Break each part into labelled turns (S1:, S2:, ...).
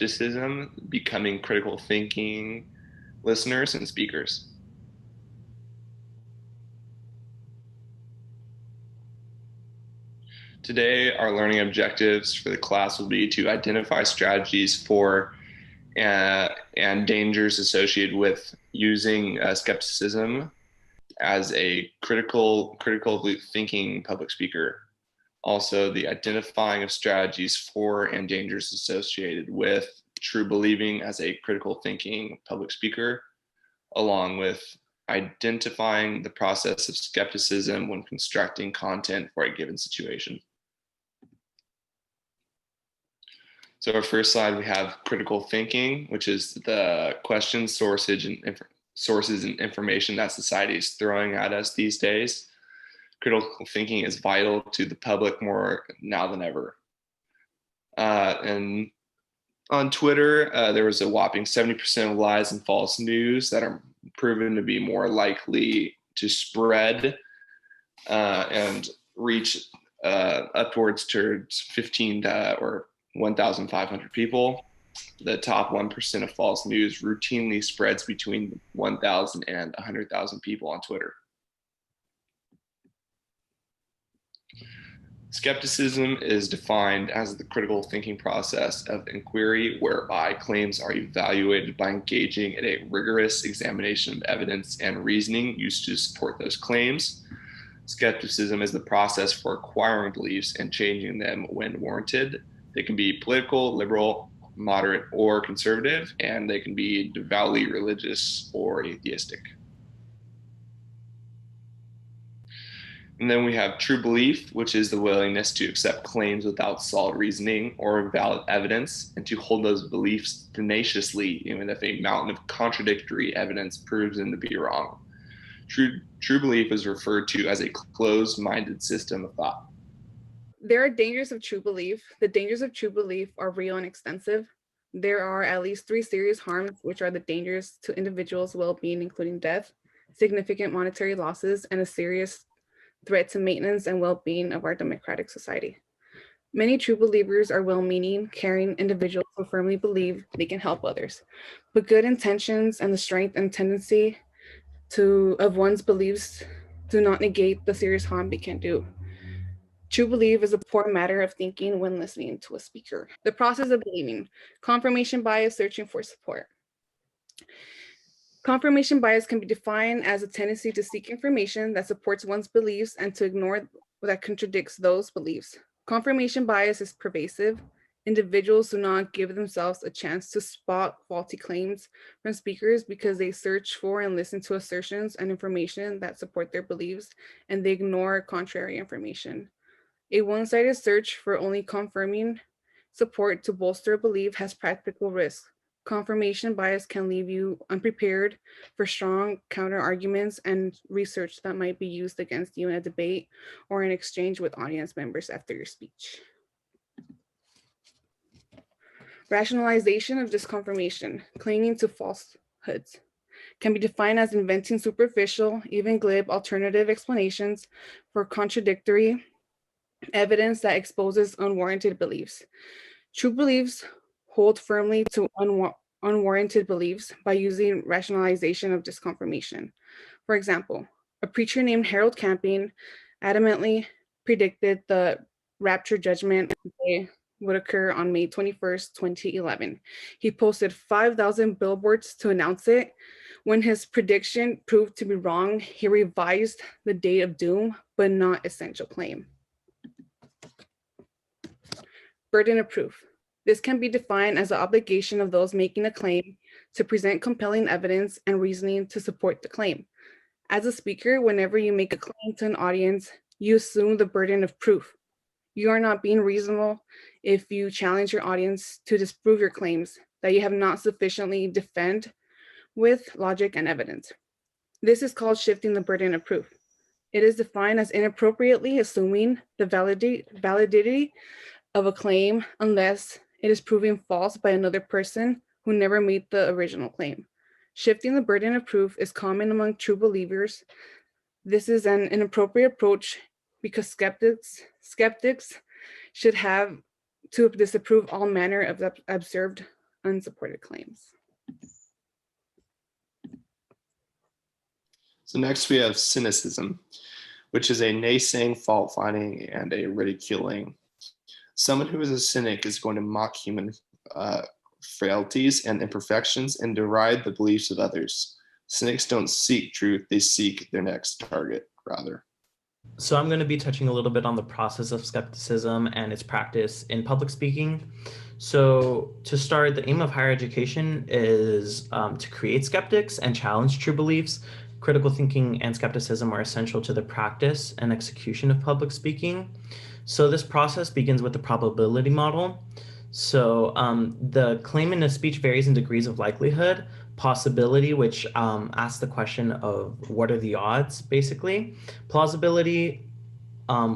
S1: skepticism, becoming critical thinking listeners and speakers. Today, our learning objectives for the class will be to identify strategies for and dangers associated with using skepticism as a critical thinking public speaker. Also, the identifying of strategies for and dangers associated with true believing as a critical thinking public speaker, along with identifying the process of skepticism when constructing content for a given situation. So our first slide, we have critical thinking, which is the questions, sources, and information that society is throwing at us these days. Critical thinking is vital to the public more now than ever. And on Twitter, there was a whopping 70% of lies and false news that are proven to be more likely to spread and reach upwards towards 15 or 1,500 people. The top 1% of false news routinely spreads between 1,000 and 100,000 people on Twitter. Skepticism is defined as the critical thinking process of inquiry whereby claims are evaluated by engaging in a rigorous examination of evidence and reasoning used to support those claims. Skepticism is the process for acquiring beliefs and changing them when warranted. They can be political, liberal, moderate, or conservative, and they can be devoutly religious or atheistic. And then we have true belief, which is the willingness to accept claims without solid reasoning or valid evidence, and to hold those beliefs tenaciously, even if a mountain of contradictory evidence proves them to be wrong. True belief is referred to as a closed-minded system of thought.
S2: There are dangers of true belief. The dangers of true belief are real and extensive. There are at least 3 serious harms, which are the dangers to individuals' well-being, including death, significant monetary losses, and a serious threat to maintenance and well-being of our democratic society. Many true believers are well-meaning, caring individuals who firmly believe they can help others, but good intentions and the strength and tendency of one's beliefs do not negate the serious harm they can do. True belief is a poor matter of thinking when listening to a speaker. The process of believing. Confirmation bias, searching for support. Confirmation bias can be defined as a tendency to seek information that supports one's beliefs and to ignore that contradicts those beliefs. Confirmation bias is pervasive. Individuals do not give themselves a chance to spot faulty claims from speakers because they search for and listen to assertions and information that support their beliefs, and they ignore contrary information. A one-sided search for only confirming support to bolster a belief has practical risks. Confirmation bias can leave you unprepared for strong counter-arguments and research that might be used against you in a debate or in exchange with audience members after your speech. Rationalization of disconfirmation, clinging to falsehoods, can be defined as inventing superficial, even glib alternative explanations for contradictory evidence that exposes unwarranted beliefs. True beliefs hold firmly to unwarranted beliefs by using rationalization of disconfirmation. For example, a preacher named Harold Camping adamantly predicted the rapture judgment day would occur on May 21st, 2011. He posted 5,000 billboards to announce it. When his prediction proved to be wrong, he revised the date of doom, but not essential claim. Burden of proof. This can be defined as the obligation of those making a claim to present compelling evidence and reasoning to support the claim. As a speaker, whenever you make a claim to an audience, you assume the burden of proof. You are not being reasonable if you challenge your audience to disprove your claims that you have not sufficiently defend with logic and evidence. This is called shifting the burden of proof. It is defined as inappropriately assuming the validity of a claim unless it is proven false by another person who never made the original claim. Shifting the burden of proof is common among true believers. This is an inappropriate approach because skeptics should have to disapprove all manner of observed unsupported claims.
S1: So next we have cynicism, which is a naysaying, fault-finding, and a ridiculing. Someone who is a cynic is going to mock human frailties and imperfections and deride the beliefs of others. Cynics don't seek truth, they seek their next target, rather.
S3: So I'm going to be touching a little bit on the process of skepticism and its practice in public speaking. So to start, the aim of higher education is to create skeptics and challenge true beliefs. Critical thinking and skepticism are essential to the practice and execution of public speaking. So this process begins with the probability model. So the claim in a speech varies in degrees of likelihood. Possibility, which asks the question of what are the odds, basically. Plausibility,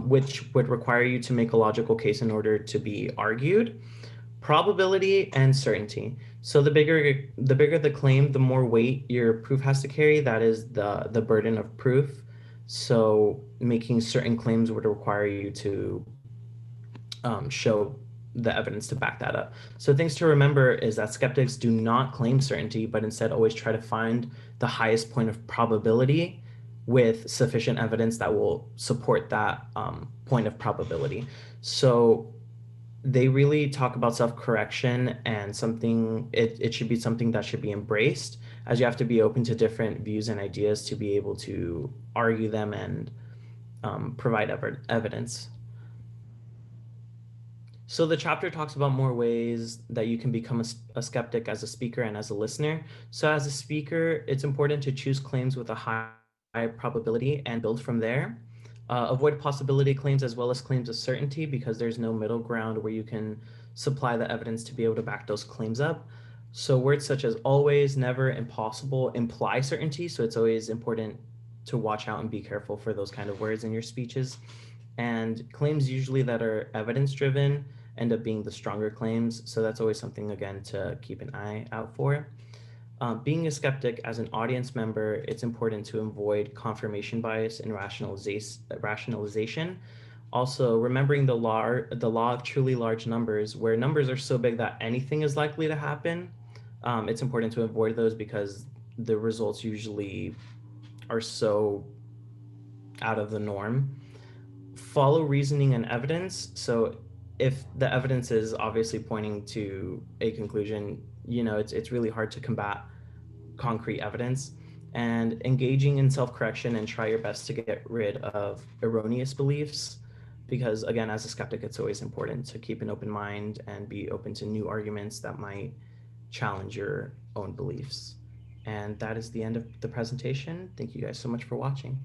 S3: which would require you to make a logical case in order to be argued. Probability and certainty. So the bigger the claim, the more weight your proof has to carry. That is the burden of proof. So making certain claims would require you to show the evidence to back that up. So things to remember is that skeptics do not claim certainty, but instead always try to find the highest point of probability with sufficient evidence that will support that point of probability. So they really talk about self-correction and something, it should be something that should be embraced, as you have to be open to different views and ideas to be able to argue them and provide evidence. So the chapter talks about more ways that you can become a skeptic as a speaker and as a listener. So as a speaker, it's important to choose claims with a high probability and build from there. Avoid possibility claims as well as claims of certainty, because there's no middle ground where you can supply the evidence to be able to back those claims up. So words such as always, never, impossible imply certainty. So it's always important to watch out and be careful for those kind of words in your speeches. And claims usually that are evidence-driven end up being the stronger claims. So that's always something, again, to keep an eye out for. Being a skeptic as an audience member, it's important to avoid confirmation bias and rationalization. Also, remembering the law of truly large numbers, where numbers are so big that anything is likely to happen. It's important to avoid those because the results usually are so out of the norm. Follow reasoning and evidence. So if the evidence is obviously pointing to a conclusion, it's really hard to combat concrete evidence. And engaging in self-correction and try your best to get rid of erroneous beliefs, because again, as a skeptic, it's always important to keep an open mind and be open to new arguments that might challenge your own beliefs. And that is the end of the presentation. Thank you guys so much for watching.